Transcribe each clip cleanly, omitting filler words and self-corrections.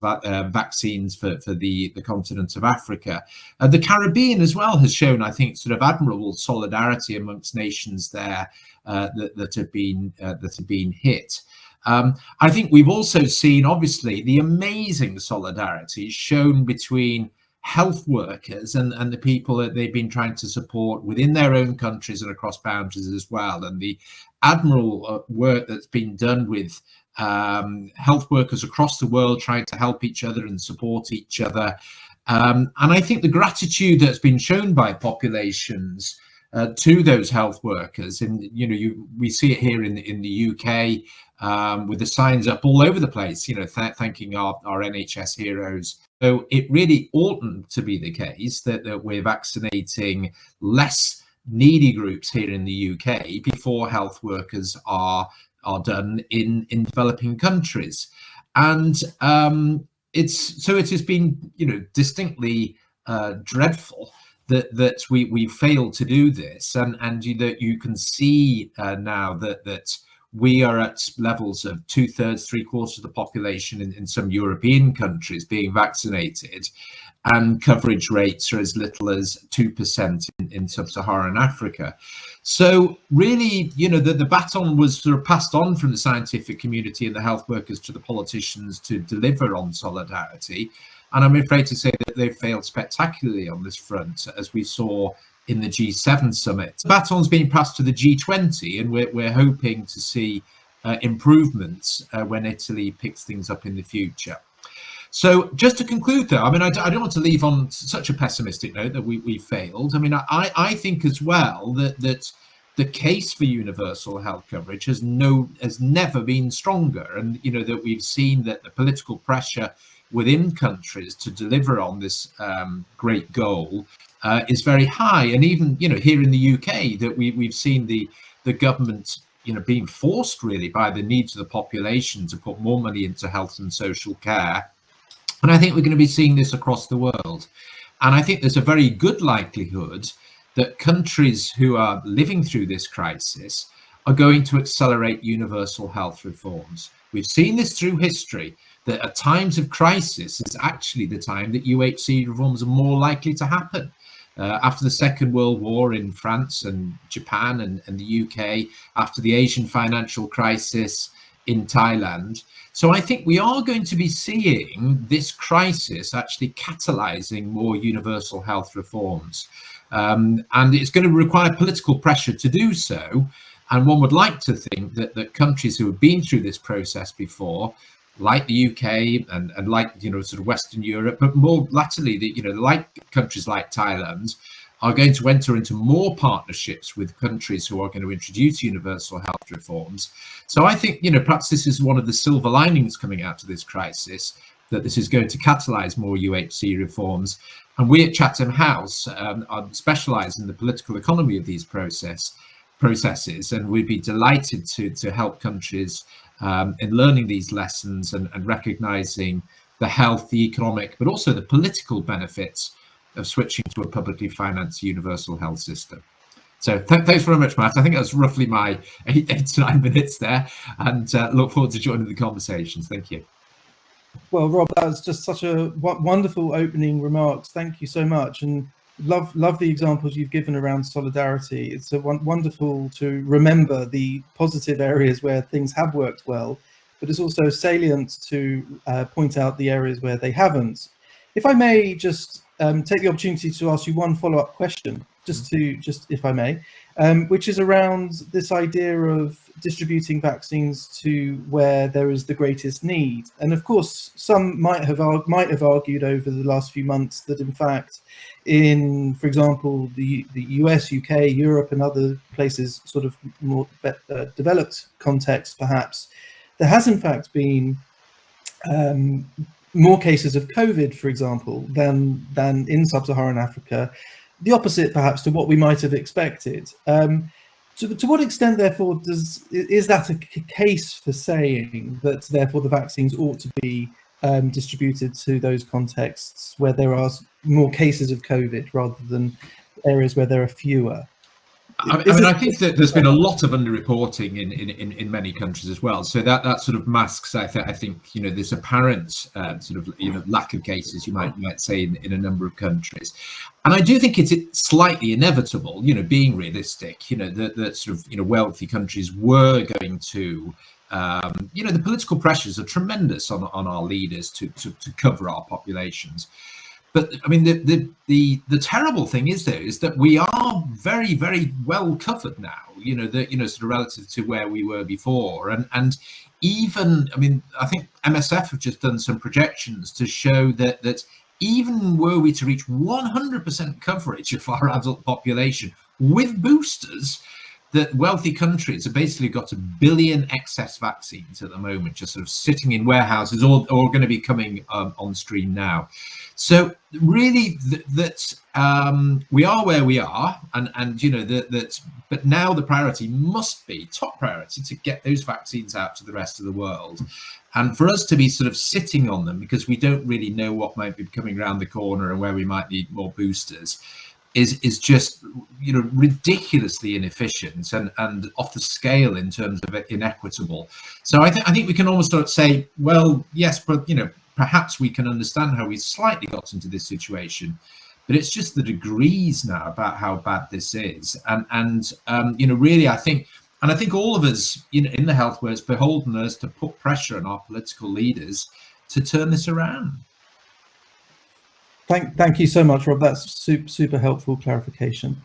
vaccines for the continent of Africa. The Caribbean as well has shown, I think, sort of admirable solidarity amongst nations there that have been hit. I think we've also seen, obviously, the amazing solidarity shown between health workers and the people that they've been trying to support within their own countries and across boundaries as well, and the admirable work that's been done with health workers across the world trying to help each other and support each other. And I think the gratitude that's been shown by populations to those health workers, and we see it here in the UK with the signs up all over the place, thanking our NHS heroes. So it really oughtn't to be the case that we're vaccinating less needy groups here in the UK before health workers are done in developing countries. And it has been distinctly dreadful that we failed to do this, and that you can see now that we are at levels of 2/3, 3/4 of the population in some European countries being vaccinated, and coverage rates are as little as 2% in sub-Saharan Africa. So really, the baton was sort of passed on from the scientific community and the health workers to the politicians to deliver on solidarity. And I'm afraid to say that they've failed spectacularly on this front, as we saw in the G7 summit. The baton's being passed to the G20, and we're hoping to see improvements when Italy picks things up in the future. So just to conclude, though, I mean, I don't want to leave on such a pessimistic note that we failed. I mean, I think as well that the case for universal health coverage has never been stronger, and that we've seen that the political pressure within countries to deliver on this great goal is very high. And even here in the UK, that we've seen the government being forced really by the needs of the population to put more money into health and social care. And I think we're going to be seeing this across the world. And I think there's a very good likelihood that countries who are living through this crisis are going to accelerate universal health reforms. We've seen this through history, that at times of crisis is actually the time that UHC reforms are more likely to happen. After the Second World War in France and Japan and the UK, after the Asian financial crisis in Thailand. So I think we are going to be seeing this crisis actually catalyzing more universal health reforms. And it's going to require political pressure to do so. And one would like to think that countries who have been through this process before, like the UK and like sort of Western Europe, but more latterly, like countries like Thailand, are going to enter into more partnerships with countries who are going to introduce universal health reforms. So I think perhaps this is one of the silver linings coming out of this crisis, that this is going to catalyse more UHC reforms. And we at Chatham House are specialised in the political economy of these processes, and we'd be delighted to help countries in learning these lessons and recognising the health, the economic, but also the political benefits of switching to a publicly financed universal health system. So thanks very much, Matt. I think that's roughly my 8 to 9 minutes there, and look forward to joining the conversations. Thank you. Well, Rob, that was just such a wonderful opening remarks. Thank you so much, and love the examples you've given around solidarity. It's wonderful to remember the positive areas where things have worked well, but it's also salient to point out the areas where they haven't. If I may just take the opportunity to ask you one follow-up question, just if I may, which is around this idea of distributing vaccines to where there is the greatest need. And of course, some might have argued over the last few months that in fact, in, for example, the US, UK, Europe, and other places, sort of more developed contexts, perhaps, there has in fact been more cases of COVID, for example, than in sub-Saharan Africa. The opposite, perhaps, to what we might have expected. To what extent, therefore, is that a case for saying that, therefore, the vaccines ought to be distributed to those contexts where there are more cases of COVID rather than areas where there are fewer? I think that there's been a lot of underreporting in many countries as well. So that sort of masks, I think, this apparent sort of lack of cases, you might say, in a number of countries. And I do think it's slightly inevitable, being realistic, that sort of wealthy countries were going to. The political pressures are tremendous on our leaders to cover our populations. But I mean, the terrible thing is that we are very, very well covered now. Sort of relative to where we were before, and even, I mean, I think MSF have just done some projections to show that even were we to reach 100% coverage of our adult population with boosters, that wealthy countries have basically got 1 billion excess vaccines at the moment, just sort of sitting in warehouses, or going to be coming on stream now. So really, we are where we are, and but now the priority must be, top priority, to get those vaccines out to the rest of the world, and for us to be sort of sitting on them because we don't really know what might be coming around the corner and where we might need more boosters. Is just ridiculously inefficient and off the scale in terms of inequitable. So I think we can almost sort of say, well, yes, but perhaps we can understand how we slightly got into this situation, but it's just the degrees now about how bad this is. And really, I think all of us in the health world, it's beholden us to put pressure on our political leaders to turn this around. Thank you so much, Rob. That's super helpful clarification.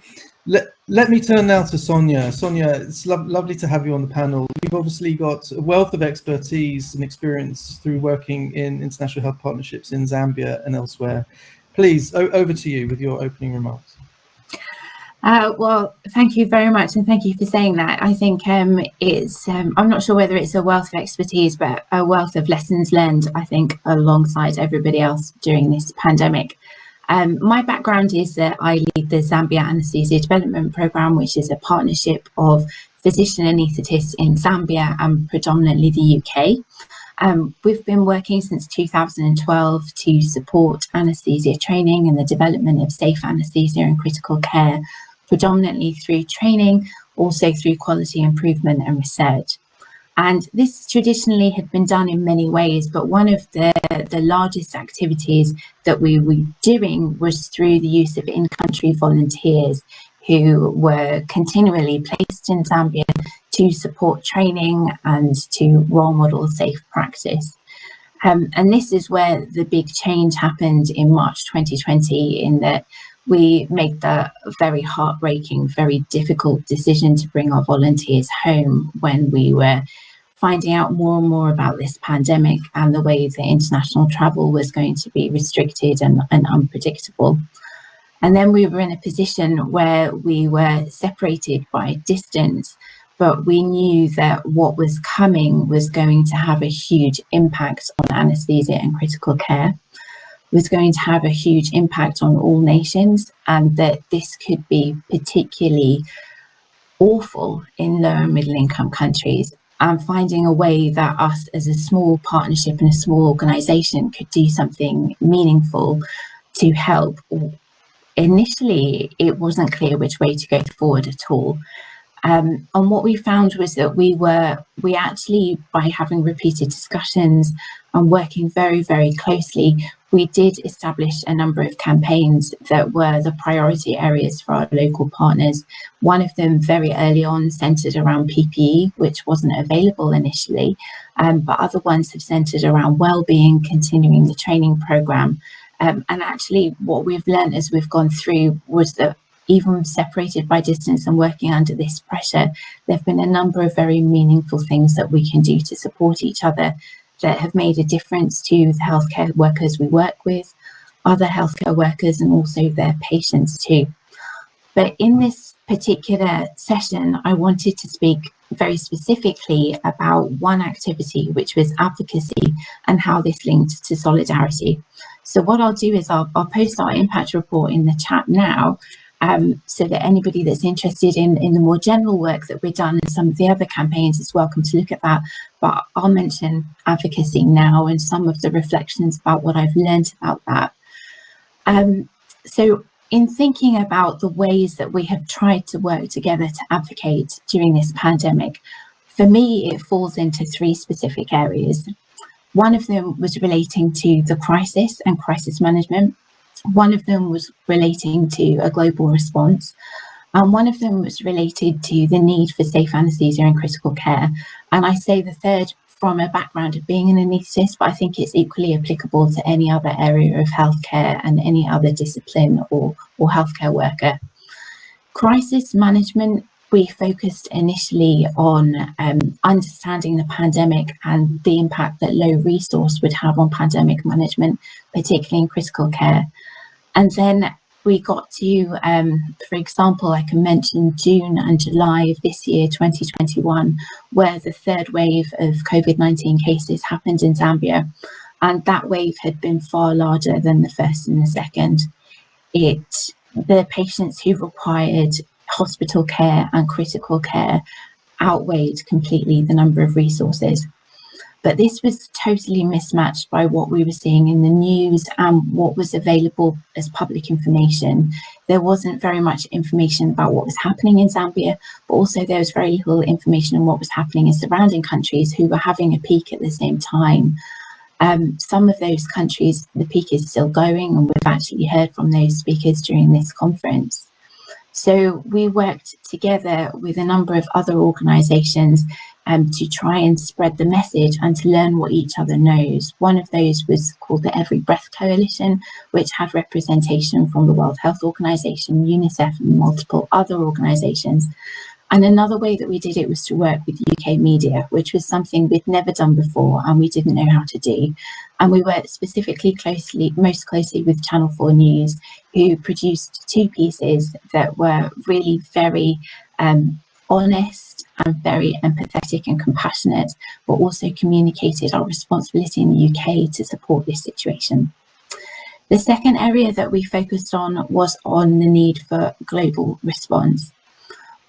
Let me turn now to Sonia. Sonia, it's lovely to have you on the panel. You've obviously got a wealth of expertise and experience through working in international health partnerships in Zambia and elsewhere. Please, over to you with your opening remarks. Well, thank you very much, and thank you for saying that. I think it's, I'm not sure whether it's a wealth of expertise, but a wealth of lessons learned, I think, alongside everybody else during this pandemic. My background is that I lead the Zambia Anesthesia Development Programme, which is a partnership of physician anaesthetists in Zambia and predominantly the UK. We've been working since 2012 to support anaesthesia training and the development of safe anaesthesia and critical care, predominantly through training, also through quality improvement and research. And this traditionally had been done in many ways, but one of the largest activities that we were doing was through the use of in-country volunteers who were continually placed in Zambia to support training and to role model safe practice. And this is where the big change happened in March 2020, in that we made the very heartbreaking, very difficult decision to bring our volunteers home when we were finding out more and more about this pandemic and the way that international travel was going to be restricted and unpredictable. And then we were in a position where we were separated by distance, but we knew that what was coming was going to have a huge impact on anaesthesia and critical care, was going to have a huge impact on all nations, and that this could be particularly awful in low and middle income countries. And finding a way that us as a small partnership and a small organisation could do something meaningful to help. Initially, it wasn't clear which way to go forward at all. And what we found was that we actually, by having repeated discussions and working very, very closely, we did establish a number of campaigns that were the priority areas for our local partners. One of them very early on centred around PPE, which wasn't available initially, but other ones have centred around wellbeing, continuing the training programme. And actually what we've learned as we've gone through was that even separated by distance and working under this pressure, there have been a number of very meaningful things that we can do to support each other that have made a difference to the healthcare workers we work with, other healthcare workers, and also their patients too. But in this particular session, I wanted to speak very specifically about one activity, which was advocacy, and how this linked to solidarity. So what I'll do is I'll post our impact report in the chat now, so that anybody that's interested in the more general work that we've done and some of the other campaigns is welcome to look at that. But I'll mention advocacy now and some of the reflections about what I've learned about that. So in thinking about the ways that we have tried to work together to advocate during this pandemic, for me, it falls into three specific areas. One of them was relating to the crisis and crisis management. One of them was relating to a global response. And one of them was related to the need for safe anesthesia and critical care. And I say the third from a background of being an anaesthetist, but I think it's equally applicable to any other area of healthcare and any other discipline or healthcare worker. Crisis management, we focused initially on understanding the pandemic and the impact that low resource would have on pandemic management, particularly in critical care. And then we got to, for example, I can mention June and July of this year, 2021, where the third wave of COVID-19 cases happened in Zambia. And that wave had been far larger than the first and the second. The patients who required hospital care and critical care outweighed completely the number of resources. But this was totally mismatched by what we were seeing in the news and what was available as public information. There wasn't very much information about what was happening in Zambia, but also there was very little information on what was happening in surrounding countries who were having a peak at the same time. Some of those countries, the peak is still going, and we've actually heard from those speakers during this conference. So we worked together with a number of other organisations to try and spread the message and to learn what each other knows. One of those was called the Every Breath Coalition, which had representation from the World Health Organization, UNICEF, and multiple other organisations. And another way that we did it was to work with UK media, which was something we'd never done before and we didn't know how to do. And we worked specifically most closely with Channel 4 News, who produced two pieces that were really very honest and very empathetic and compassionate, but also communicated our responsibility in the UK to support this situation. The second area that we focused on was on the need for global response.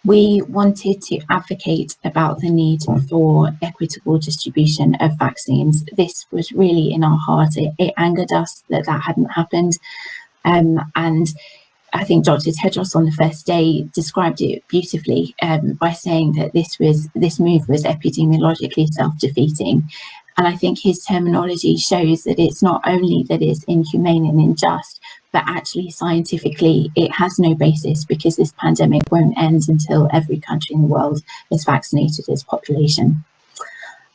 We wanted to advocate about the need for equitable distribution of vaccines. This was really in our heart. It angered us that hadn't happened. And I think Dr. Tedros on the first day described it beautifully by saying that this move was epidemiologically self-defeating. And I think his terminology shows that it's not only that it's inhumane and unjust, but actually scientifically it has no basis, because this pandemic won't end until every country in the world has vaccinated its population.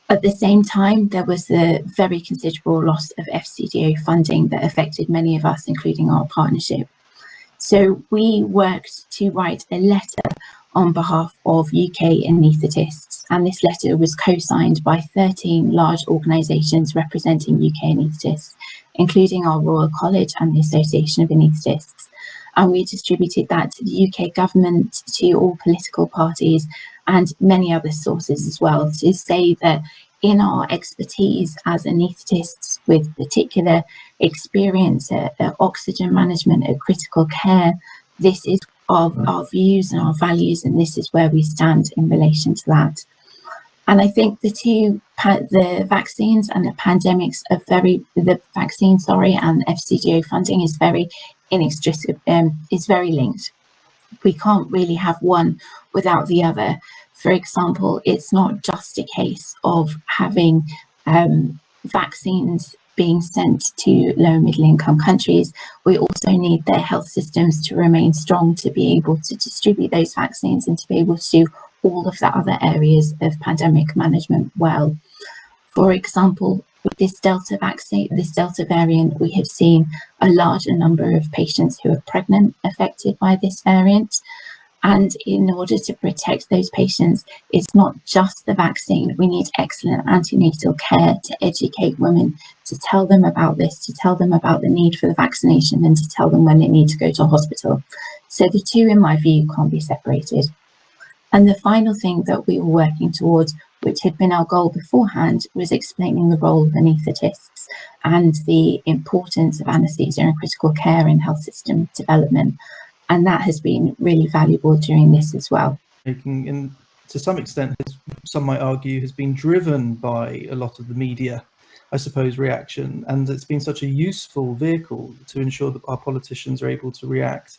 At the same time, there was the very considerable loss of FCDO funding that affected many of us, including our partnership. So we worked to write a letter on behalf of UK anaesthetists, and this letter was co-signed by 13 large organisations representing UK anaesthetists, including our Royal College and the Association of Anaesthetists. And we distributed that to the UK government, to all political parties, and many other sources as well, to say that in our expertise as anaesthetists with particular experience at oxygen management, at critical care, this is our views and our values, and this is where we stand in relation to that. And I think the vaccines and the pandemics are the vaccine, and FCDO funding is very inextricable, is very linked. We can't really have one without the other. For example, it's not just a case of having vaccines being sent to low and middle income countries. We also need their health systems to remain strong to be able to distribute those vaccines and to be able to do all of the other areas of pandemic management well. For example, with this Delta vaccine, this Delta variant, we have seen a larger number of patients who are pregnant affected by this variant. And in order to protect those patients, it's not just the vaccine. We need excellent antenatal care to educate women, to tell them about this, to tell them about the need for the vaccination, and to tell them when they need to go to hospital. So the two, in my view, can't be separated. And the final thing that we were working towards, which had been our goal beforehand, was explaining the role of anaesthetists and the importance of anaesthesia and critical care in health system development. And that has been really valuable during this as well. To some extent, some might argue, has been driven by a lot of the media. I suppose, reaction, and it's been such a useful vehicle to ensure that our politicians are able to react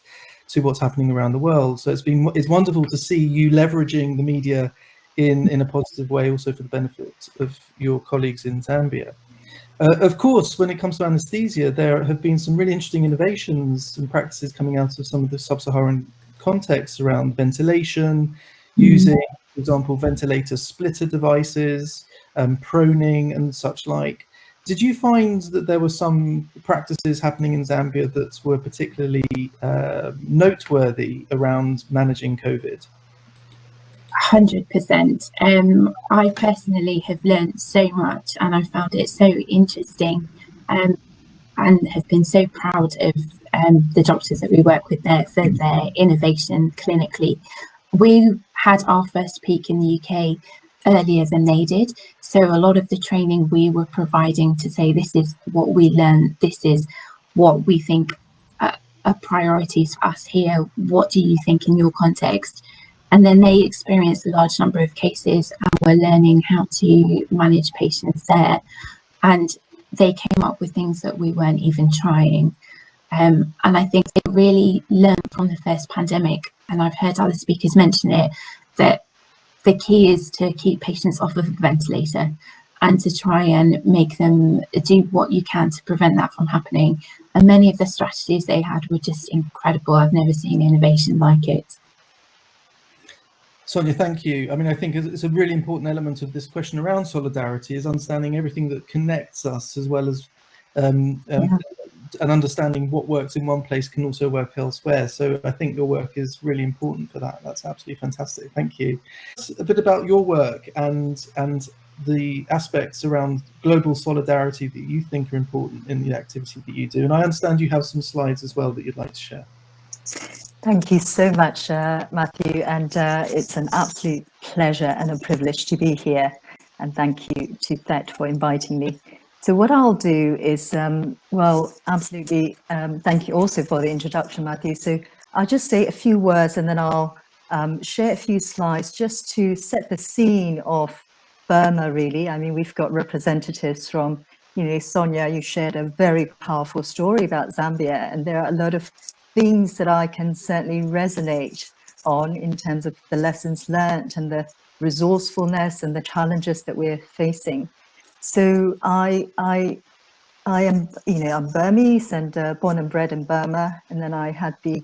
to what's happening around the world. So it's wonderful to see you leveraging the media in a positive way, also for the benefit of your colleagues in Zambia. Of course, when it comes to anesthesia, there have been some really interesting innovations and practices coming out of some of the sub-Saharan contexts around ventilation, using, for example, ventilator splitter devices, proning and such like. Did you find that there were some practices happening in Zambia that were particularly noteworthy around managing COVID? 100%. I personally have learned so much, and I found it so interesting, and have been so proud of the doctors that we work with there for their innovation clinically. We had our first peak in the UK earlier than they did, so a lot of the training we were providing to say, this is what we learned, this is what we think are priorities for us here, what do you think in your context? And then they experienced a large number of cases and were learning how to manage patients there. And they came up with things that we weren't even trying. And I think they really learned from the first pandemic, and I've heard other speakers mention it, that the key is to keep patients off of a ventilator and to try and make them do what you can to prevent that from happening. And many of the strategies they had were just incredible. I've never seen innovation like it. Sonia, thank you. I mean, I think it's a really important element of this question around solidarity is understanding everything that connects us, as well as and understanding what works in one place can also work elsewhere. So I think your work is really important for that. That's absolutely fantastic. Thank you. A bit about your work and the aspects around global solidarity that you think are important in the activity that you do. And I understand you have some slides as well that you'd like to share. Thank you so much, Matthew, and it's an absolute pleasure and a privilege to be here, and thank you to Thet for inviting me. So what I'll do is, well, absolutely, thank you also for the introduction, Matthew. So I'll just say a few words and then I'll share a few slides just to set the scene of Burma, really. I mean, we've got representatives from, you know, Sonia, you shared a very powerful story about Zambia, and there are a lot of things that I can certainly resonate on in terms of the lessons learned and the resourcefulness and the challenges that we're facing. So I am, you know, I'm Burmese and born and bred in Burma, and then I had the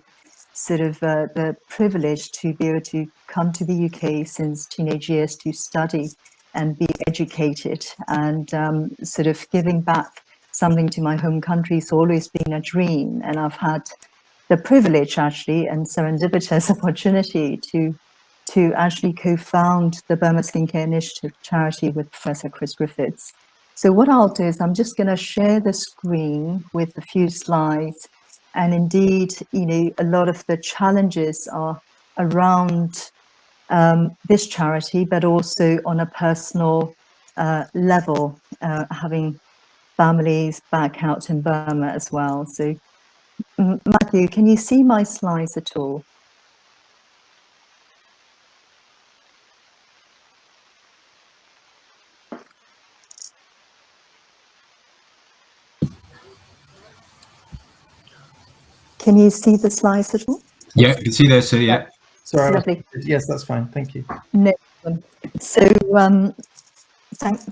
sort of the privilege to be able to come to the UK since teenage years to study and be educated, and sort of giving back something to my home country has always been a dream, and I've had the privilege actually and serendipitous opportunity to actually co-found the Burma Skincare Initiative charity with Professor Chris Griffiths. So what I'll do is I'm just going to share the screen with a few slides, and indeed, you know, a lot of the challenges are around this charity, but also on a personal level, having families back out in Burma as well. So Matthew, can you see my slides at all? Can you see the slides at all? Yeah, you can see those, so yeah. Sorry. Lovely. Yes, that's fine. Thank you. No problem. So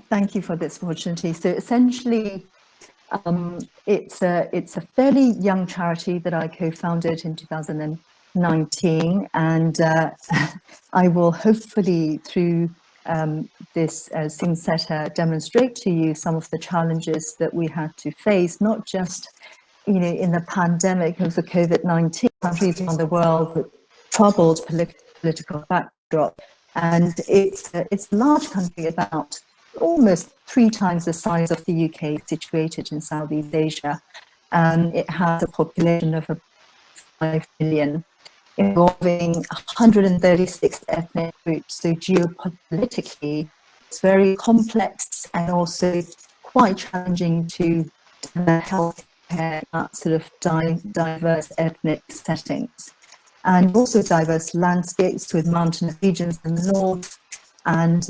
thank you for this opportunity. So essentially, it's a fairly young charity that I co-founded in 2019, and I will hopefully through this scene setter demonstrate to you some of the challenges that we had to face, not just, you know, in the pandemic of the COVID-19, countries around the world with troubled political backdrop, and it's a large country, about almost 3 times the size of the UK, situated in Southeast Asia. It has a population of 5 million, involving 136 ethnic groups. So geopolitically, it's very complex and also quite challenging to health care at sort of diverse ethnic settings, and also diverse landscapes with mountainous regions in the north and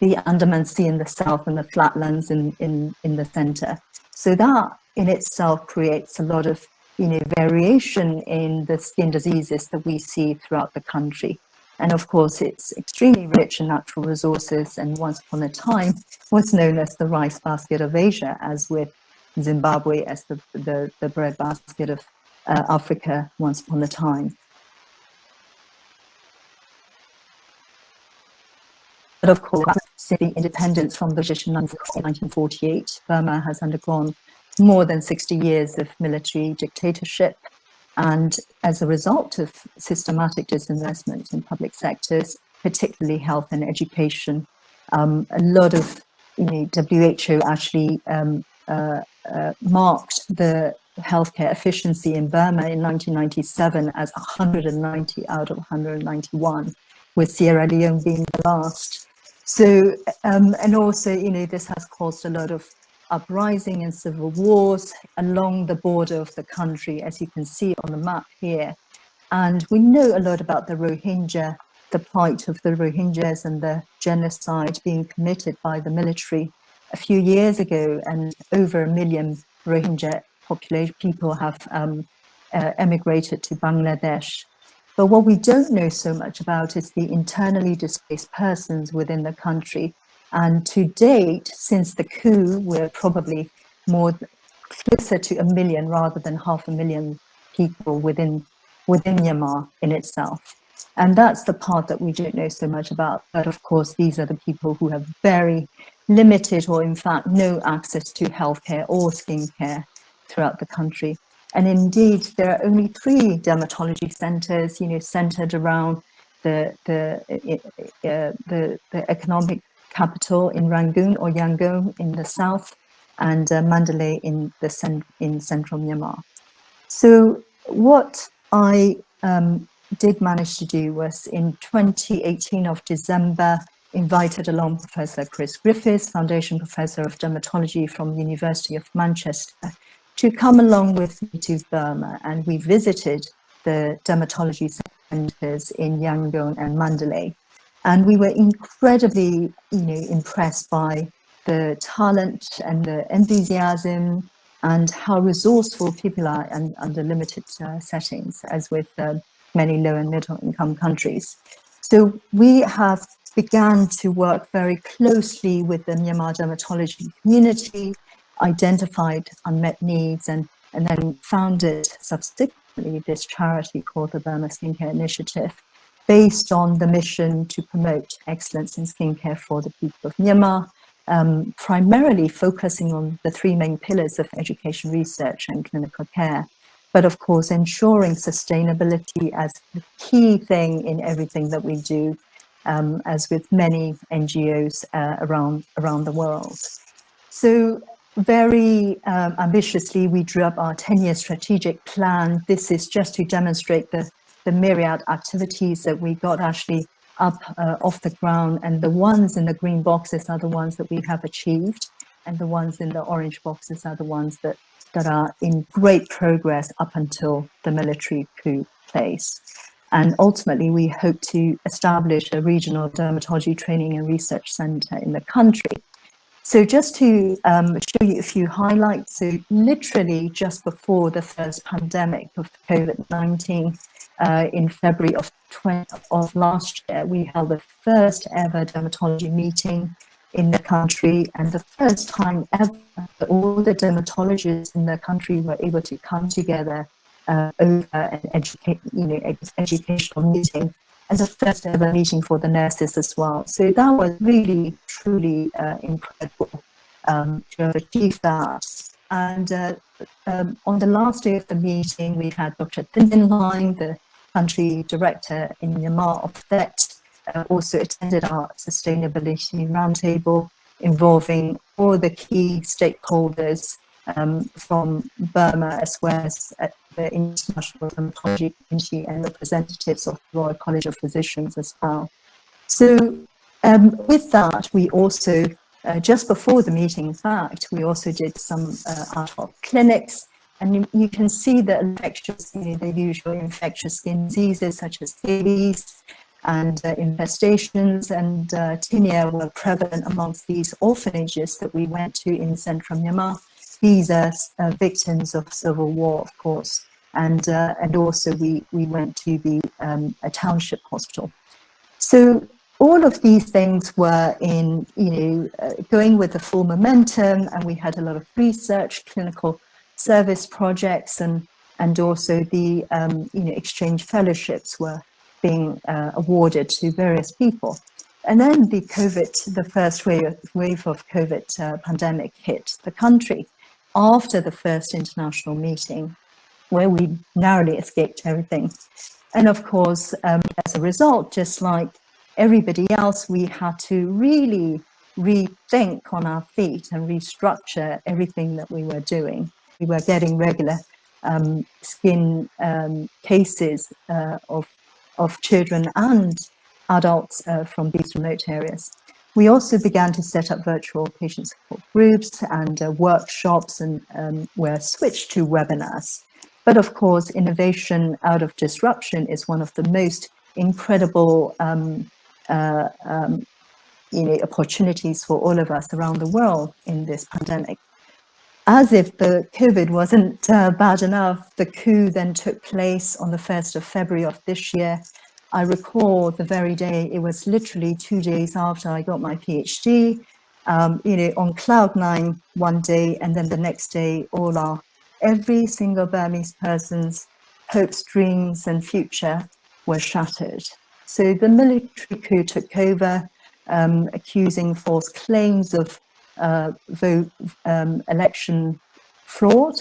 the Andaman Sea in the south and the flatlands in the center. So that in itself creates a lot of variation in the skin diseases that we see throughout the country. And of course, it's extremely rich in natural resources, and once upon a time was known as the rice basket of Asia, as with Zimbabwe as the bread basket of Africa once upon a time. But of course, since independence from British in 1948, Burma has undergone more than 60 years of military dictatorship. And as a result of systematic disinvestment in public sectors, particularly health and education, a lot of WHO actually marked the healthcare efficiency in Burma in 1997 as 190 out of 191, with Sierra Leone being the last. So, and also, this has caused a lot of uprising and civil wars along the border of the country, as you can see on the map here. And we know a lot about the Rohingya, the plight of the Rohingyas and the genocide being committed by the military a few years ago, and over 1 million Rohingya people have emigrated to Bangladesh. But what we don't know so much about is the internally displaced persons within the country. And to date, since the coup, we're probably closer to 1 million rather than 500,000 people within Myanmar in itself. And that's the part that we don't know so much about. But of course, these are the people who have very limited or in fact no access to healthcare or skincare throughout the country. And indeed, there are only 3 dermatology centers, centered around the economic capital in Rangoon or Yangon in the south, and Mandalay in central Myanmar. So what I did manage to do was in 2018 of December, invited along Professor Chris Griffiths, Foundation Professor of Dermatology from the University of Manchester, to come along with me to Burma, and we visited the dermatology centers in Yangon and Mandalay. And we were incredibly, impressed by the talent and the enthusiasm and how resourceful people are under limited settings, as with many low and middle income countries. So we have began to work very closely with the Myanmar dermatology community, identified unmet needs, and then founded subsequently this charity called the Burma Skincare Initiative, based on the mission to promote excellence in skincare for the people of Myanmar, primarily focusing on the 3 main pillars of education, research, and clinical care. But of course, ensuring sustainability as the key thing in everything that we do, as with many NGOs around the world. So very ambitiously, we drew up our 10-year strategic plan. This is just to demonstrate the myriad activities that we got actually up off the ground, and the ones in the green boxes are the ones that we have achieved, and the ones in the orange boxes are the ones that are in great progress up until the military coup place. And ultimately, we hope to establish a regional dermatology training and research center in the country. So just to show you a few highlights, so literally just before the first pandemic of COVID-19, in February of last year, we held the first ever dermatology meeting in the country, and the first time ever that all the dermatologists in the country were able to come together over an educational meeting, and the first ever meeting for the nurses as well. So that was really, truly incredible to have achieved that. And on the last day of the meeting, we had Dr. Thin Line, the country director in Myanmar of THET, also attended our sustainability roundtable involving all the key stakeholders from Burma, as well as the international dermatology community and representatives of the Royal College of Physicians as well. So with that, we also, just before the meeting, in fact, we also did some ad hoc clinics. And you can see the infectious, the usual infectious skin diseases such as scabies, and infestations and tinea were prevalent amongst these orphanages that we went to in central Myanmar. These are victims of civil war, of course, and also we went to a township hospital. So all of these things were in, going with the full momentum, and we had a lot of research, clinical service projects, and also the exchange fellowships were being awarded to various people. And then the first wave of COVID pandemic hit the country after the first international meeting, where we narrowly escaped everything. And of course, as a result, just like everybody else, we had to really rethink on our feet and restructure everything that we were doing. We were getting regular skin cases of children and adults from these remote areas. We also began to set up virtual patient support groups and workshops, and were switched to webinars. But of course, innovation out of disruption is one of the most incredible opportunities for all of us around the world in this pandemic. As if the COVID wasn't bad enough, the coup then took place on the 1st of February of this year. I recall the very day, it was literally 2 days after I got my PhD, on cloud nine one day, and then the next day, every single Burmese person's hopes, dreams, and future were shattered. So the military coup took over, accusing false claims of election fraud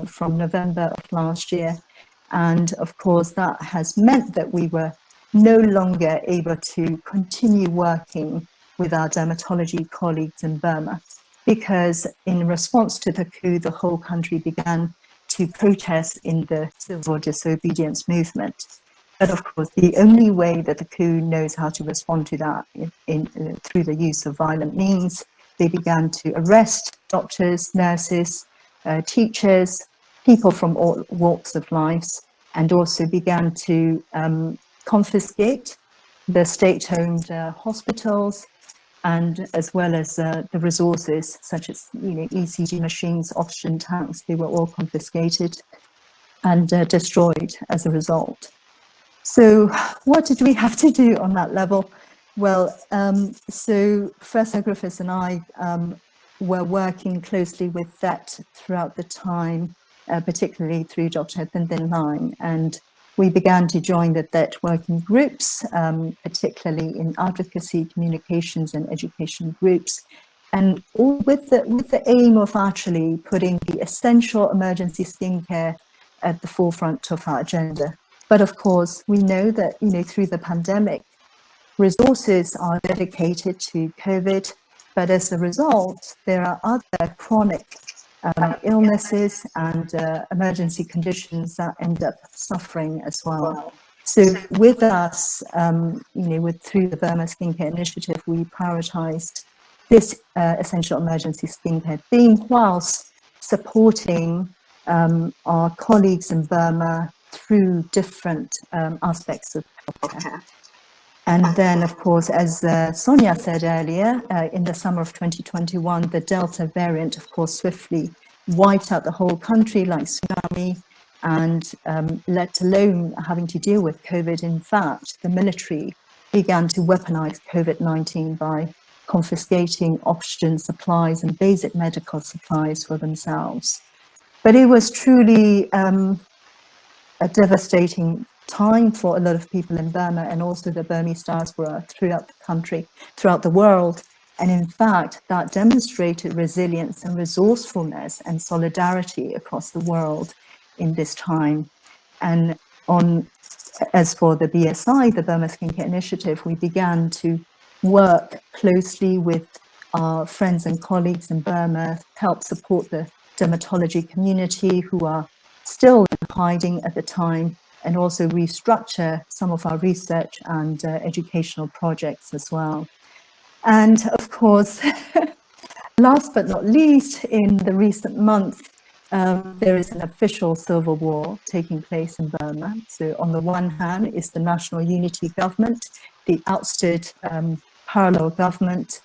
from November of last year. And of course, that has meant that we were no longer able to continue working with our dermatology colleagues in Burma, because in response to the coup, the whole country began to protest in the civil disobedience movement. But of course, the only way that the coup knows how to respond to that through the use of violent means. They began to arrest doctors, nurses, teachers, people from all walks of life, and also began to confiscate the state-owned hospitals, and as well as the resources such as ECG machines, oxygen tanks. They were all confiscated and destroyed as a result. So what did we have to do on that level? Well, so Professor Griffiths and I were working closely with that throughout the time, particularly through Dr. Thin Line, and we began to join the THET working groups, particularly in advocacy, communications, and education groups, and all with the aim of actually putting the essential emergency skincare at the forefront of our agenda. But of course, we know that through the pandemic, resources are dedicated to COVID, but as a result, there are other chronic illnesses and emergency conditions that end up suffering as well. So with us, through the Burma Skincare Initiative, we prioritized this essential emergency skincare theme whilst supporting our colleagues in Burma through different aspects of healthcare. And then, of course, as Sonia said earlier, in the summer of 2021, the Delta variant, of course, swiftly wiped out the whole country like tsunami, and let alone having to deal with COVID. In fact, the military began to weaponize COVID-19 by confiscating oxygen supplies and basic medical supplies for themselves. But it was truly a devastating time for a lot of people in Burma, and also the Burmese diaspora throughout the country, throughout the world. And in fact, that demonstrated resilience and resourcefulness and solidarity across the world in this time. And as for the BSI, the Burma Skincare Initiative, we began to work closely with our friends and colleagues in Burma, help support the dermatology community who are still in hiding at the time, and also restructure some of our research and educational projects as well. And of course, last but not least, in the recent month, there is an official civil war taking place in Burma. So on the one hand is the National Unity Government, the ousted parallel government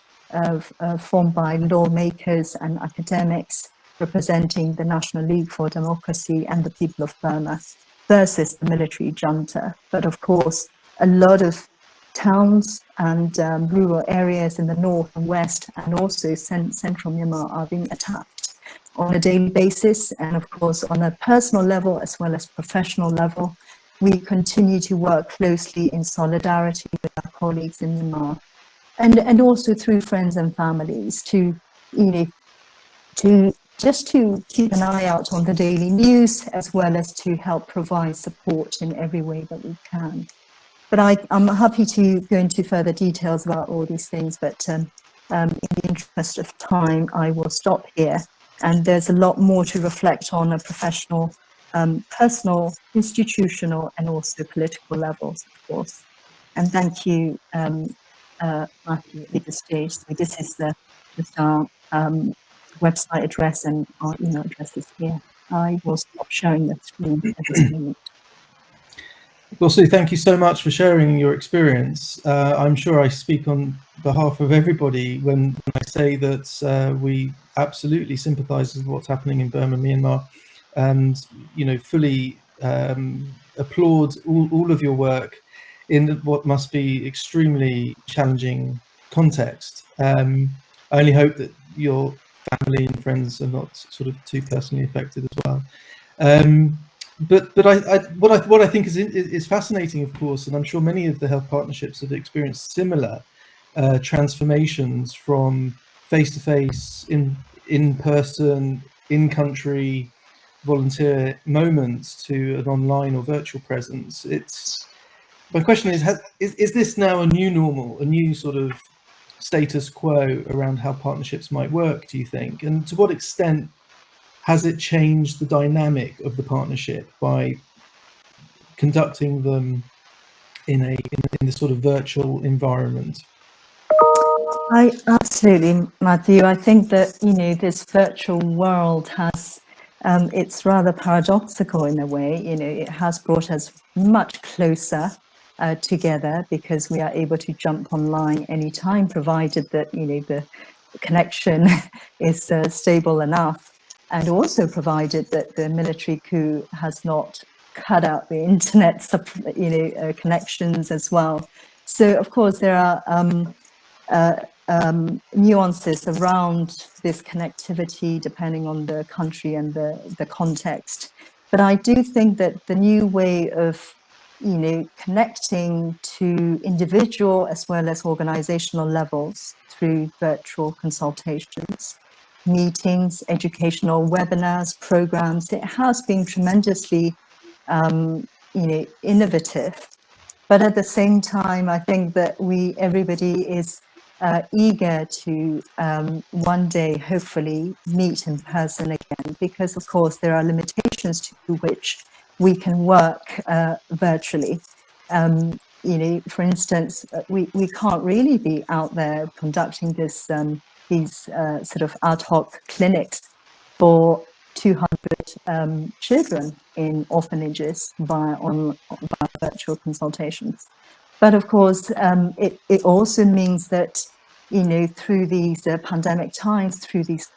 formed by lawmakers and academics representing the National League for Democracy and the people of Burma, versus the military junta. But of course, a lot of towns and rural areas in the north and west and also central Myanmar are being attacked on a daily basis. And of course, on a personal level as well as professional level, we continue to work closely in solidarity with our colleagues in Myanmar, and also through friends and families to, to keep an eye out on the daily news, as well as to help provide support in every way that we can. But I'm happy to go into further details about all these things, but in the interest of time, I will stop here. And there's a lot more to reflect on a professional, personal, institutional, and also political levels, of course. And thank you, Matthew, at this stage. So this is just our website address, and our email address is here. I will stop sharing the screen at this moment. Well, Sue, thank you so much for sharing your experience. I'm sure I speak on behalf of everybody when I say that we absolutely sympathise with what's happening in Burma, Myanmar, and fully applaud all of your work in what must be extremely challenging context. I only hope that your family and friends are not sort of too personally affected as well. But what I think is fascinating, of course, and I'm sure many of the health partnerships have experienced similar transformations from face-to-face, in-person, in-country volunteer moments to an online or virtual presence. My question is this now a new normal, a new sort of status quo around how partnerships might work, do you think? And to what extent has it changed the dynamic of the partnership by conducting them in the sort of virtual environment? Absolutely, Matthew. I think that this virtual world has it's rather paradoxical in a way. It has brought us much closer together, because we are able to jump online anytime, provided that the connection is stable enough. And also provided that the military coup has not cut out the internet, connections as well. So, of course, there are nuances around this connectivity depending on the country and the context. But I do think that the new way of connecting to individual as well as organizational levels through virtual consultations, meetings, educational webinars, programs, it has been tremendously, innovative. But at the same time, I think that everybody is eager to one day, hopefully, meet in person again, because of course there are limitations to which we can work virtually. For instance, we can't really be out there conducting these sort of ad hoc clinics for 200 children in orphanages via virtual consultations. But of course, it also means that, through these pandemic times, through these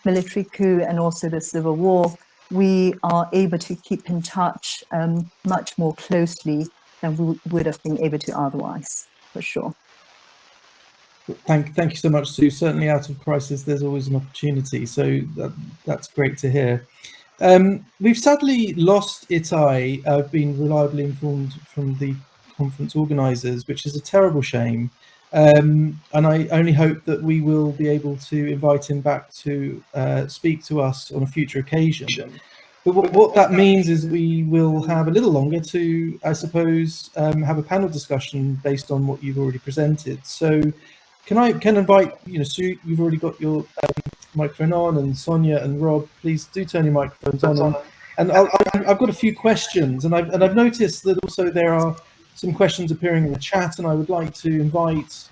military coup, and also the civil war, we are able to keep in touch much more closely than we would have been able to otherwise, for sure. Thank you so much, Sue. Certainly out of crisis, there's always an opportunity. So that's great to hear. We've sadly lost Itai. I've been reliably informed from the conference organisers, which is a terrible shame. And I only hope that we will be able to invite him back to speak to us on a future occasion. But what that means is we will have a little longer to, I suppose, have a panel discussion based on what you've already presented. So can I invite, Sue, you've already got your microphone on, and Sonia and Rob, please do turn your microphones on. And I've got a few questions, and I've noticed that also there are some questions appearing in the chat, and I would like to invite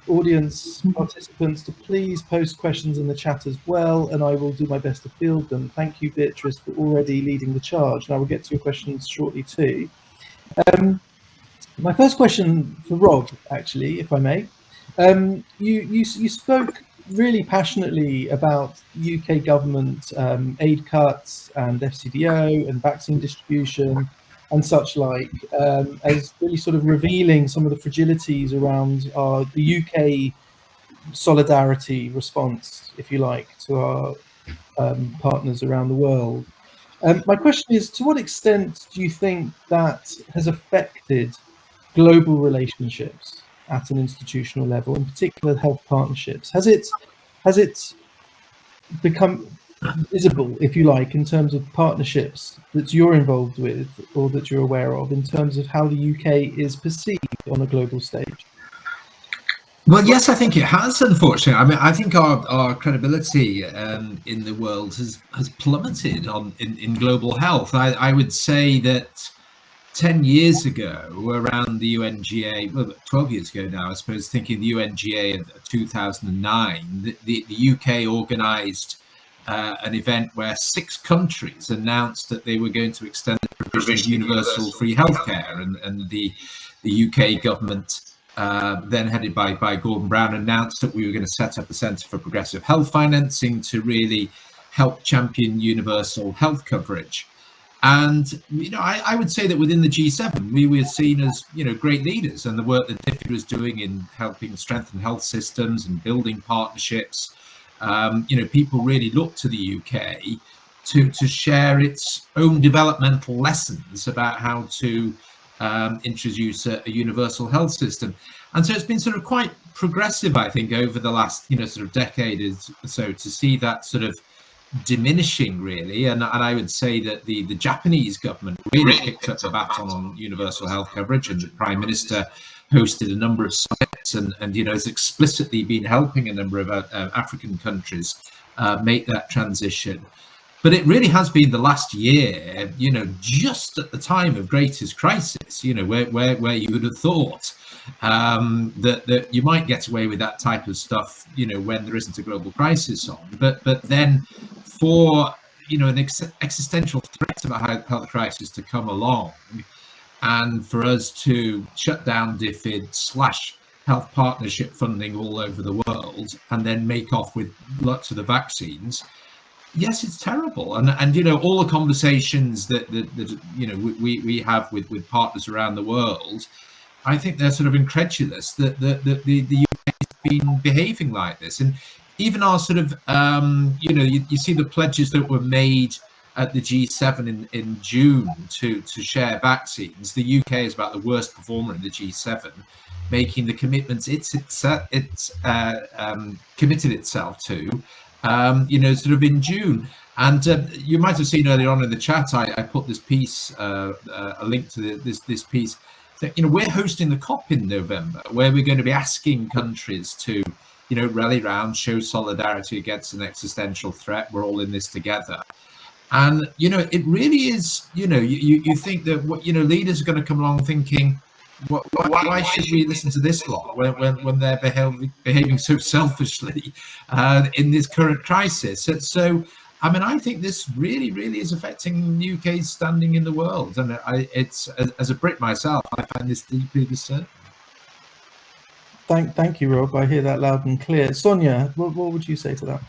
audience participants to please post questions in the chat as well, and I will do my best to field them. Thank you, Beatrice, for already leading the charge, and I will get to your questions shortly too. My first question for Rob, actually, if I may. You spoke really passionately about UK government aid cuts and FCDO and vaccine distribution and such like, as really sort of revealing some of the fragilities around the UK solidarity response, if you like, to our partners around the world. My question is, to what extent do you think that has affected global relationships at an institutional level, in particular health partnerships? Has it become visible, if you like, in terms of partnerships that you're involved with or that you're aware of, in terms of how the UK is perceived on a global stage? Well, yes, I think it has, unfortunately. I mean, I think our credibility in the world has plummeted in global health. I would say that 10 years ago, around the UNGA, well, 12 years ago now, I suppose, thinking the UNGA of 2009, the UK organised an event where 6 countries announced that they were going to extend the provision of universal free healthcare, and the UK government, then headed by Gordon Brown, announced that we were going to set up a Centre for Progressive Health Financing to really help champion universal health coverage. And, you know, I would say that within the G7, we were seen as, you know, great leaders, and the work that DFID was doing in helping strengthen health systems and building partnerships, you know, people really looked to the UK to share its own developmental lessons about how to introduce a universal health system. And so it's been sort of quite progressive, I think, over the last, you know, sort of decade or so, to see that sort of diminishing, really. And I would say that the Japanese government really picked up the baton on universal health coverage, and the Prime Minister hosted a number of summits and you know, has explicitly been helping a number of African countries make that transition. But it really has been the last year, you know, just at the time of greatest crisis, you know, where you would have thought that you might get away with that type of stuff, you know, when there isn't a global crisis on. But then for, you know, an existential threat of a health crisis to come along, and for us to shut down DFID / health partnership funding all over the world, and then make off with lots of the vaccines, yes, it's terrible. And you know, all the conversations that you know we have with partners around the world, I think they're sort of incredulous that the UK has been behaving like this. And even our sort of you know, you see the pledges that were made at the G7 in June to share vaccines. The UK is about the worst performer in the G7, making the commitments it's committed itself to, you know, sort of in June. And you might have seen earlier on in the chat, I put this piece, a link to this piece, that, you know, we're hosting the COP in November, where we're going to be asking countries to, you know, rally round, show solidarity against an existential threat. We're all in this together. And, you know, it really is, you know, you think that, what, you know, leaders are going to come along thinking, why should we listen to this lot when they're behaving so selfishly in this current crisis? So, I mean, I think this really is affecting the UK's standing in the world. And it's, as a Brit myself, I find this deeply disturbing. Thank you, Rob. I hear that loud and clear. Sonia, what would you say to that?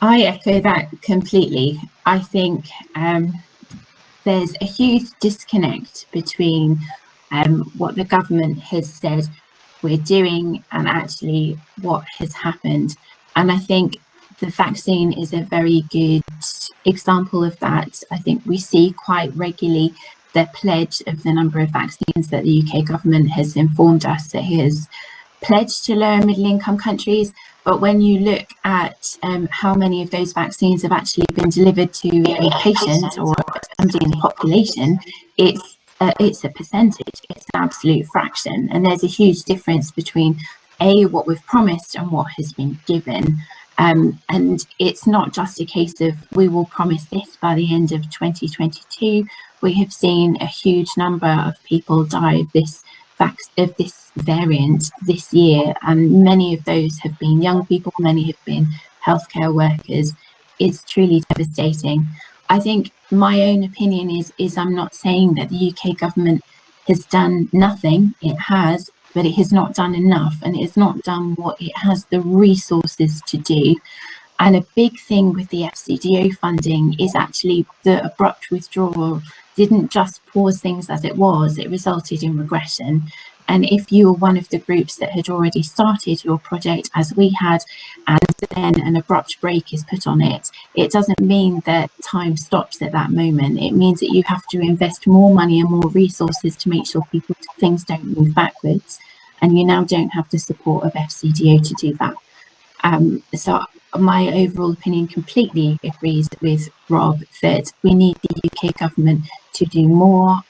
I echo that completely. I think there's a huge disconnect between what the government has said we're doing and actually what has happened. And I think the vaccine is a very good example of that. I think we see quite regularly the pledge of the number of vaccines that the UK government has informed us that it has pledged to low and middle income countries. But when you look at how many of those vaccines have actually been delivered to a patient or somebody in the population, it's a percentage, it's an absolute fraction. And there's a huge difference between what we've promised and what has been given. And it's not just a case of we will promise this by the end of 2022. We have seen a huge number of people die of this this variant this year, and many of those have been young people, many have been healthcare workers, is truly devastating. I think my own opinion is I'm not saying that the UK government has done nothing. It has, but it has not done enough, and it has not done what it has the resources to do. And a big thing with the FCDO funding is actually the abrupt withdrawal didn't just pause things as it was, it resulted in regression. And if you were one of the groups that had already started your project, as we had, and then an abrupt break is put on it, it doesn't mean that time stops at that moment. It means that you have to invest more money and more resources to make sure things don't move backwards. And you now don't have the support of FCDO to do that. So my overall opinion completely agrees with Rob that we need the UK government to do more.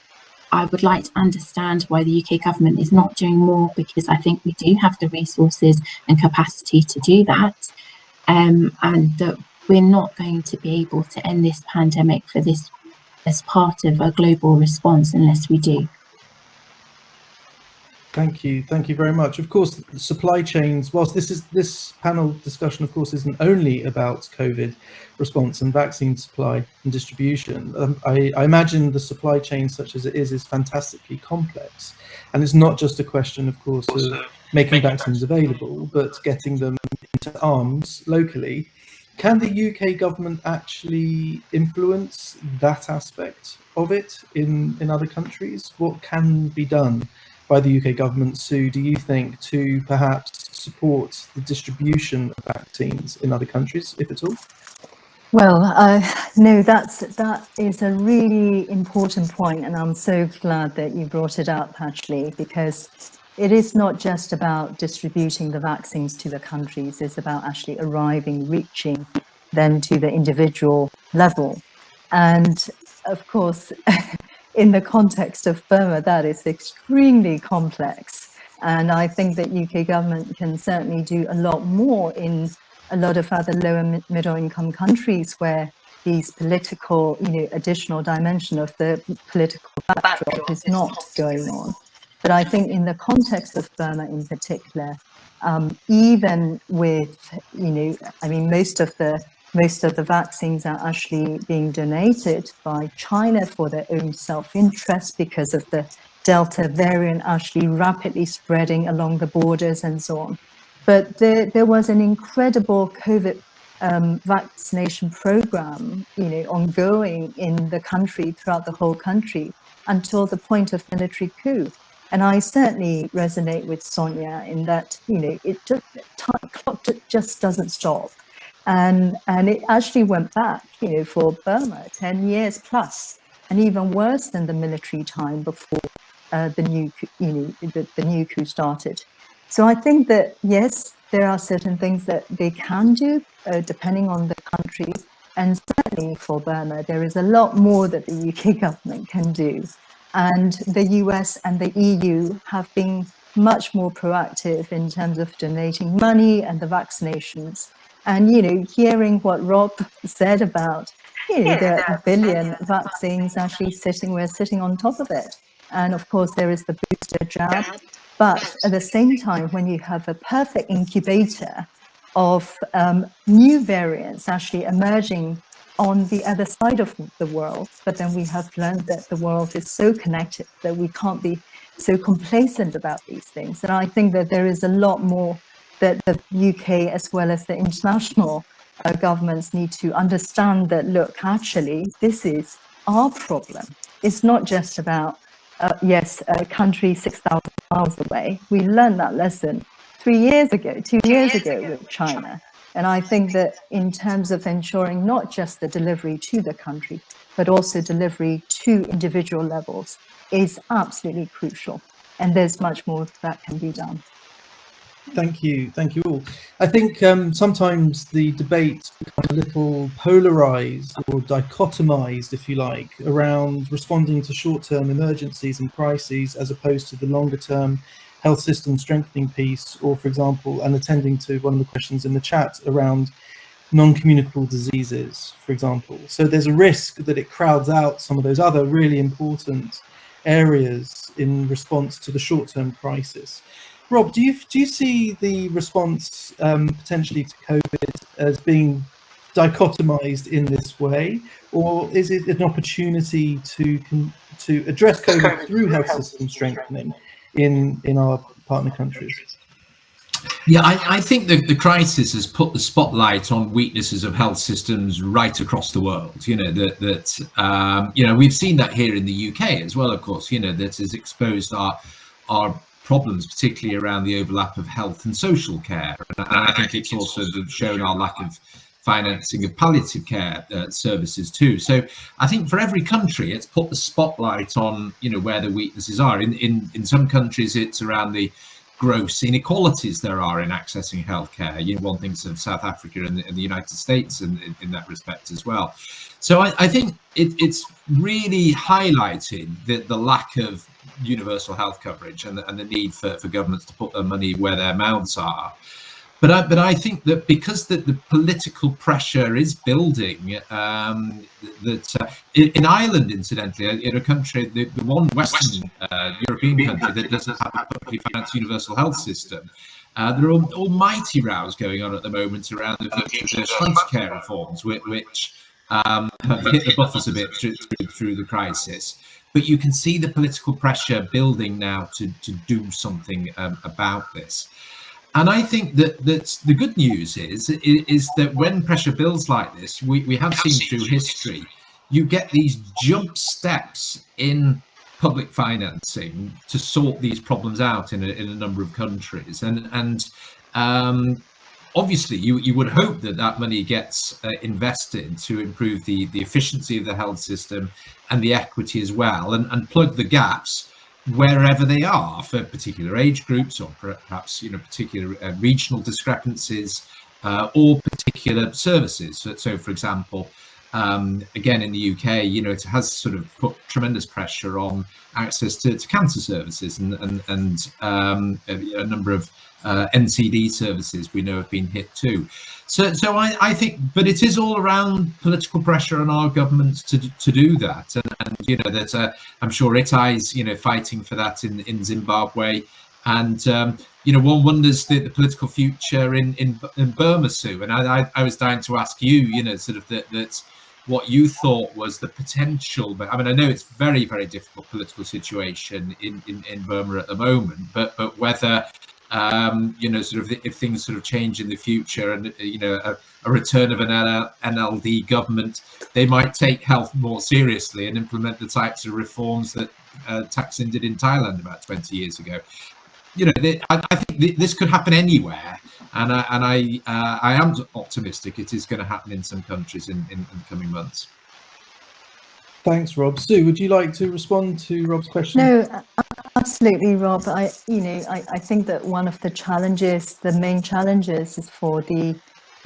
I would like to understand why the UK government is not doing more, because I think we do have the resources and capacity to do that, and that we're not going to be able to end this pandemic for this as part of a global response unless we do. Thank you very much. Of course, supply chains, whilst this panel discussion, of course, isn't only about COVID response and vaccine supply and distribution. I imagine the supply chain, such as it is fantastically complex. And it's not just a question, of course, of making vaccines available, but getting them into arms locally. Can the UK government actually influence that aspect of it in other countries? What can be done by the UK government, Sue, do you think, to perhaps support the distribution of vaccines in other countries, if at all? Well, no, that is a really important point, and I'm so glad that you brought it up, actually, because it is not just about distributing the vaccines to the countries, it's about actually reaching them to the individual level. And of course, in the context of Burma, that is extremely complex. And I think that UK government can certainly do a lot more in a lot of other lower and middle income countries where these political, additional dimension of the political backdrop is not going on. But I think in the context of Burma in particular, even with, most of the vaccines are actually being donated by China for their own self-interest because of the Delta variant actually rapidly spreading along the borders and so on. But there was an incredible COVID vaccination program, ongoing in the country, throughout the whole country, until the point of military coup. And I certainly resonate with Sonia in that, clock just doesn't stop. And it actually went back, for Burma, 10 years plus, and even worse than the military time before the new coup started. So I think that, yes, there are certain things that they can do, depending on the country. And certainly for Burma, there is a lot more that the UK government can do. And the US and the EU have been much more proactive in terms of donating money and the vaccinations. And, hearing what Rob said about, there are 1 billion vaccines actually we're sitting on top of it. And of course, there is the booster jab. But at the same time, when you have a perfect incubator of new variants actually emerging on the other side of the world, but then we have learned that the world is so connected that we can't be so complacent about these things. And I think that there is a lot more that the UK as well as the international governments need to understand that, look, actually, this is our problem. It's not just about, a country 6,000 miles away. We learned that lesson 2 years ago with China. And I think that in terms of ensuring not just the delivery to the country, but also delivery to individual levels is absolutely crucial. And there's much more that can be done. Thank you all. I think sometimes the debate becomes a little polarized or dichotomized, if you like, around responding to short-term emergencies and crises as opposed to the longer-term health system strengthening piece, or, for example, and attending to one of the questions in the chat around non-communicable diseases, for example. So there's a risk that it crowds out some of those other really important areas in response to the short-term crisis. Rob, do you see the response potentially to COVID as being dichotomized in this way, or is it an opportunity to address COVID through health system strengthening in our partner countries? Yeah, I think the crisis has put the spotlight on weaknesses of health systems right across the world. You know, we've seen that here in the UK as well, of course. You know, that has exposed our problems, particularly around the overlap of health and social care. And I think it's also shown our lack of financing of palliative care services too. So I think for every country, it's put the spotlight on, you know, where the weaknesses are. In some countries, it's around the gross inequalities there are in accessing healthcare. You know, one thinks of South Africa and the United States in that respect as well. So I think it's really highlighted the lack of universal health coverage and the need for governments to put their money where their mouths are. But I think that because the political pressure is building, that in Ireland, incidentally, in a country, the one Western European country that doesn't have a publicly financed universal health system, there are almighty rows going on at the moment around the future of healthcare reforms, which have hit the buffers a bit through the crisis. But you can see the political pressure building now to do something about this. And I think that the good news is that when pressure builds like this, we have seen through history, you get these jump steps in public financing to sort these problems out in a number of countries. And obviously, you would hope that money gets invested to improve the efficiency of the health system and the equity as well, and plug the gaps wherever they are for particular age groups, or perhaps, you know, particular regional discrepancies, or particular services. So for example, again in the UK, you know, it has sort of put tremendous pressure on access to cancer services, and a number of NCD services we know have been hit too. So I think, but it is all around political pressure on our governments to do that, and you know, there's I'm sure Itai's, you know, fighting for that in Zimbabwe, and you know, one wonders the political future in Burma, Sue. And I was dying to ask you, you know, sort of that what you thought was the potential. But I mean, I know it's very, very difficult political situation in Burma at the moment, but whether you know, sort of if things sort of change in the future, and you know, a return of an NLD government, they might take health more seriously and implement the types of reforms that Thaksin did in Thailand about 20 years ago. You know, I think this could happen anywhere, and I am optimistic it is going to happen in some countries in the coming months. Thanks, Rob. Sue, would you like to respond to Rob's question? No, absolutely, Rob. I think that one of the challenges, the main challenges, is for the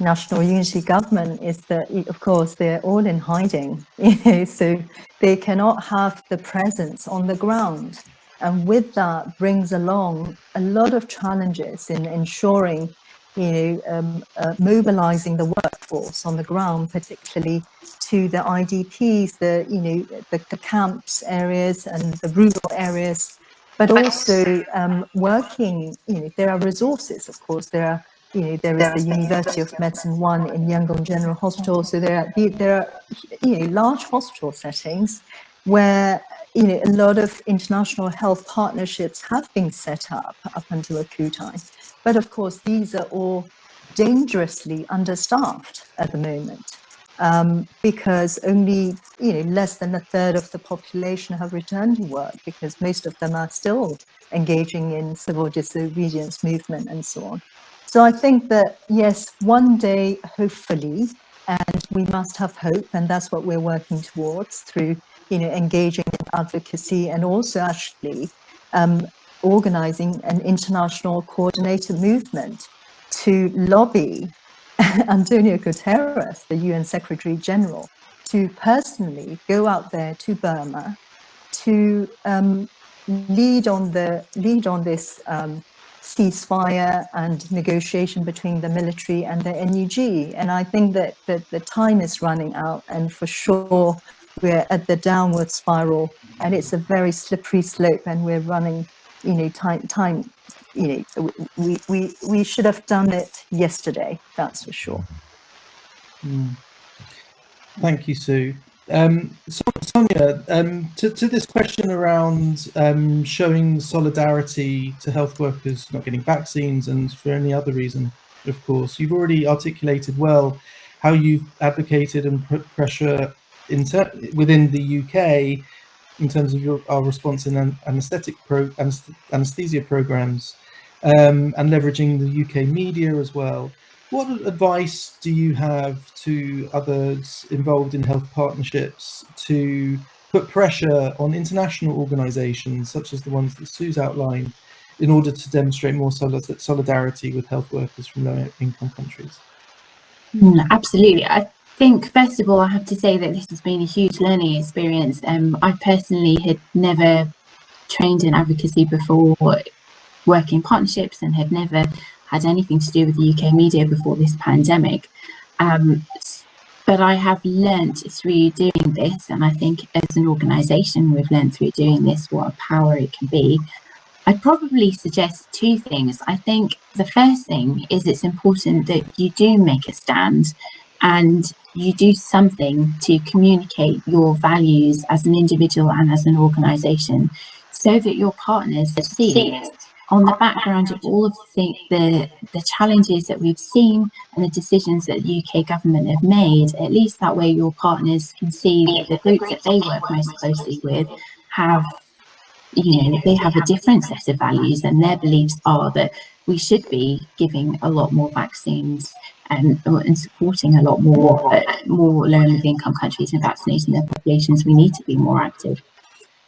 National Unity Government is that, of course, they're all in hiding, you know, so they cannot have the presence on the ground. And with that brings along a lot of challenges in ensuring, you know, mobilizing the workforce on the ground, particularly to the IDPs, the camps areas and the rural areas, but also working, you know, there are resources, of course, there are, you know, there is the University of Medicine 1 in Yangon General Hospital, so there are, you know, large hospital settings where, you know, a lot of international health partnerships have been set up until a coup time. But of course, these are all dangerously understaffed at the moment, because only, you know, less than a third of the population have returned to work, because most of them are still engaging in civil disobedience movement and so on. So I think that, yes, one day, hopefully, and we must have hope, and that's what we're working towards through, you know, engaging in advocacy, and also actually organizing an international coordinated movement to lobby Antonio Guterres, the UN Secretary General, to personally go out there to Burma to lead on this ceasefire and negotiation between the military and the NUG. And I think that the time is running out, and for sure we're at the downward spiral, and it's a very slippery slope, and we're running, time. We should have done it yesterday. That's for sure. Thank you, Sue. Sonia, to this question around showing solidarity to health workers not getting vaccines and for any other reason, of course, you've already articulated well how you've advocated and put pressure within the UK in terms of our response in anesthesia programs and leveraging the UK media as well. What advice do you have to others involved in health partnerships to put pressure on international organisations such as the ones that Sue's outlined in order to demonstrate more solidarity with health workers from low income countries? Absolutely. I think, first of all, I have to say that this has been a huge learning experience. I personally had never trained in advocacy before, working partnerships, and had never had anything to do with the UK media before this pandemic. But I have learnt through doing this, and I think as an organisation we've learnt through doing this what a power it can be. I'd probably suggest two things. I think the first thing is it's important that you do make a stand and you do something to communicate your values as an individual and as an organisation so that your partners see it on the background of all of the challenges that we've seen and the decisions that the UK government have made. At least that way your partners can see that the groups that they work most closely with have, they have a different set of values, and their beliefs are that we should be giving a lot more vaccines and supporting a lot more low and middle income countries in vaccinating their populations. We need to be more active.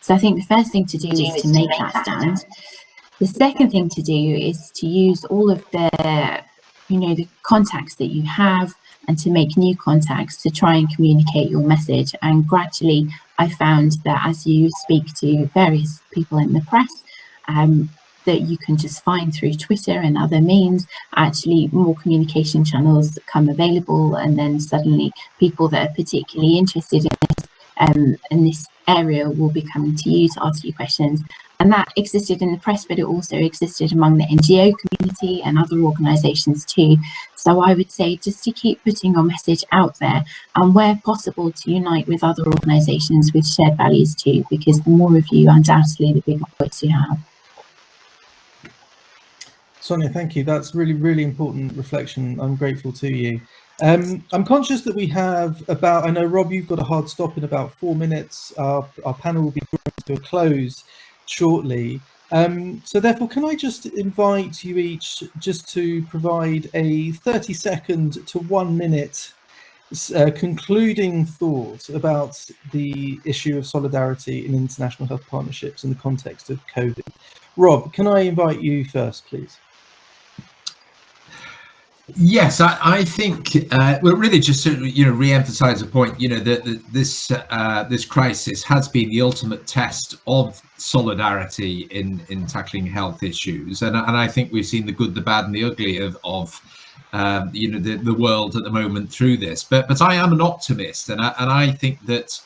So I think the first thing to do is to make that stand. The second thing to do is to use all of the contacts that you have and to make new contacts to try and communicate your message. And gradually, I found that as you speak to various people in the press, that you can just find through Twitter and other means, actually more communication channels come available. And then suddenly people that are particularly interested in this area will be coming to you to ask you questions. And that existed in the press, but it also existed among the NGO community and other organisations too. So I would say just to keep putting your message out there, and where possible to unite with other organisations with shared values too, because the more of you, undoubtedly, the bigger voice you have. Sonia, thank you. That's really, really important reflection. I'm grateful to you. I'm conscious that we have I know, Rob, you've got a hard stop in about 4 minutes. Our panel will be drawing to a close shortly. So therefore, can I just invite you each just to provide a 30-second to 1 minute concluding thought about the issue of solidarity in international health partnerships in the context of COVID. Rob, can I invite you first, please? Yes, I think well, really just to re-emphasize the point, that this crisis has been the ultimate test of solidarity in tackling health issues, and I think we've seen the good, the bad, and the ugly of the world at the moment through this. But I am an optimist, and I think that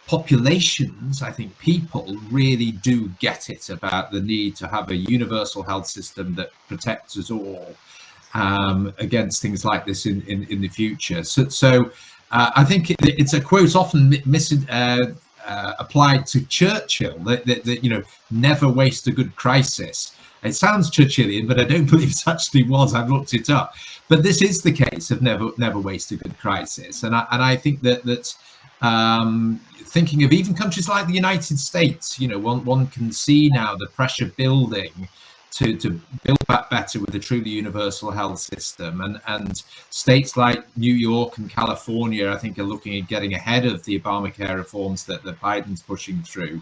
populations, people really do get it about the need to have a universal health system that protects us all against things like this in the future. So I think it's a quote often applied to Churchill that never waste a good crisis. It sounds Churchillian, but I don't believe it actually was. I've looked it up. But this is the case of never waste a good crisis. And I think that thinking of even countries like the United States, one can see now the pressure building to build back better with a truly universal health system, and states like New York and California, I think, are looking at getting ahead of the Obamacare reforms that Biden's pushing through,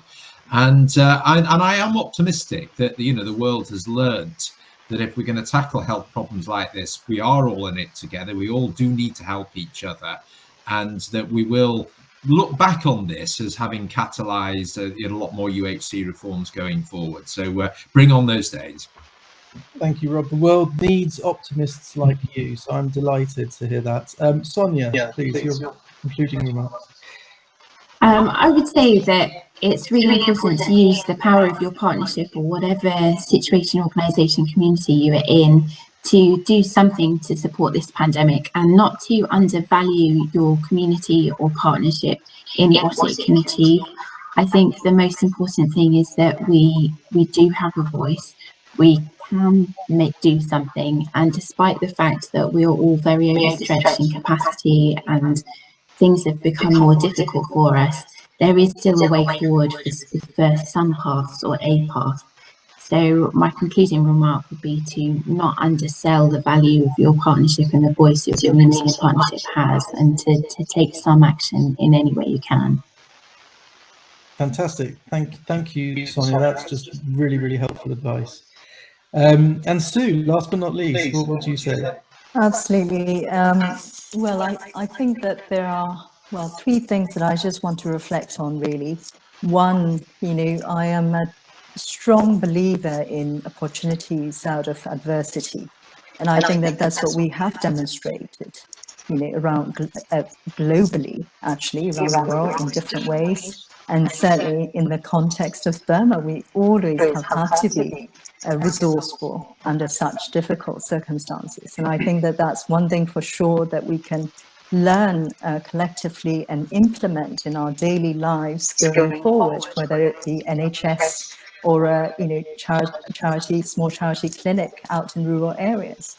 and I am optimistic that the world has learned that if we're going to tackle health problems like this, we are all in it together. We all do need to help each other, and that we will look back on this as having catalyzed a lot more UHC reforms going forward. So bring on those days. Thank you, Rob. The world needs optimists like you, so I'm delighted to hear that. Sonia, please, your concluding remarks. I would say that it's really important to use the power of your partnership or whatever situation, organisation, community you are in to do something to support this pandemic, and not to undervalue your community or partnership in what it can achieve. I think the most important thing is that we do have a voice. We can do something, and despite the fact that we are all very overstretched in capacity and things have become more difficult for us, there is still a way forward for some paths or a path. So my concluding remark would be to not undersell the value of your partnership and the voice your community and partnership has, and to take some action in any way you can. Fantastic. Thank you, Sonia. That's just really, really helpful advice. And Sue, last but not least, what would you say? Absolutely. Well, I think that there are, well, three things that I just want to reflect on, really. One, I am a strong believer in opportunities out of adversity. And I think that that's what we have demonstrated, around globally, actually, around the world in different ways. And certainly in the context of Burma, we always have had to be resourceful under such difficult circumstances. And I think that that's one thing for sure that we can learn collectively and implement in our daily lives going forward, whether it be NHS or a small charity clinic out in rural areas.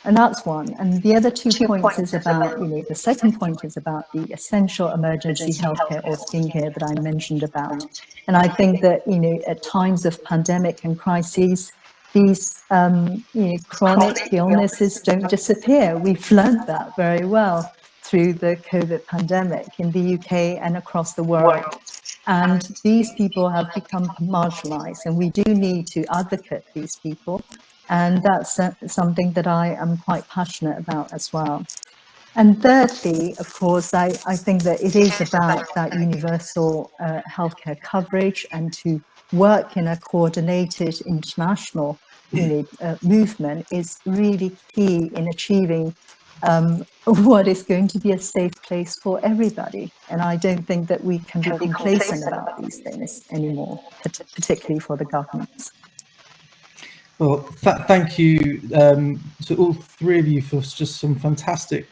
And that's one. And the other 2 points is about, the second point is about the essential emergency healthcare or skincare that I mentioned about. And I think that, at times of pandemic and crises, these chronic illnesses don't disappear. We've learned that very well through the COVID pandemic in the UK and across the world. And these people have become marginalized, and we do need to advocate these people. And that's something that I am quite passionate about as well. And thirdly, of course, I think that it is about that universal healthcare coverage, and to work in a coordinated international movement is really key in achieving what is going to be a safe place for everybody. And I don't think that we can be complacent about these things anymore, particularly for the governments. Well, thank you to all three of you for just some fantastic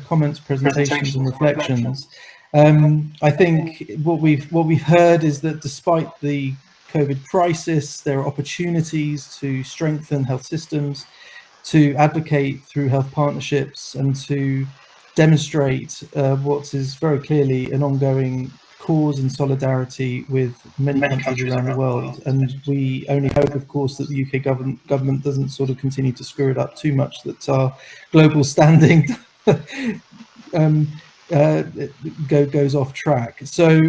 comments, presentations, and reflections. I think what we've heard is that despite the COVID crisis, there are opportunities to strengthen health systems, to advocate through health partnerships, and to demonstrate what is very clearly an ongoing cause and solidarity with many countries around the world. And we only hope, of course, that the UK government doesn't sort of continue to screw it up too much, that our global standing goes off track. So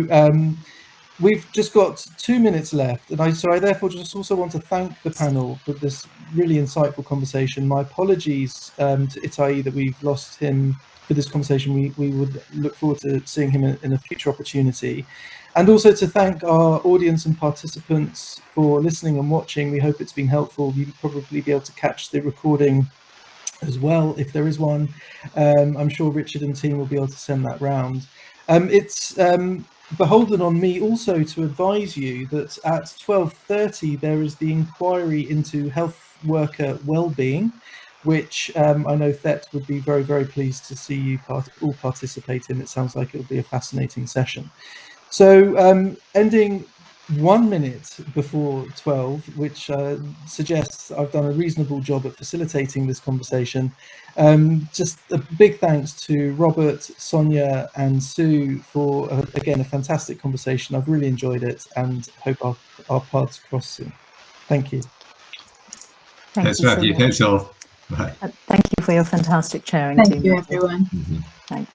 we've just got 2 minutes left, and I therefore just also want to thank the panel for this really insightful conversation. My apologies to Itai that we've lost him for this conversation. We would look forward to seeing him in a future opportunity, and also to thank our audience and participants for listening and watching. We hope it's been helpful. You'll probably be able to catch the recording as well if there is one. I'm sure Richard and team will be able to send that round. It's beholden on me also to advise you that at 12:30 there is the inquiry into health worker well-being, which I know Thet would be very, very pleased to see you all participate in. It sounds like it'll be a fascinating session. So ending 1 minute before 12, which suggests I've done a reasonable job at facilitating this conversation. Just a big thanks to Robert, Sonia, and Sue for, again, a fantastic conversation. I've really enjoyed it, and hope our paths cross soon. Thank you. Thanks, Matthew. Thanks all. Bye. Thank you for your fantastic chairing. Thank you, everyone. Thanks.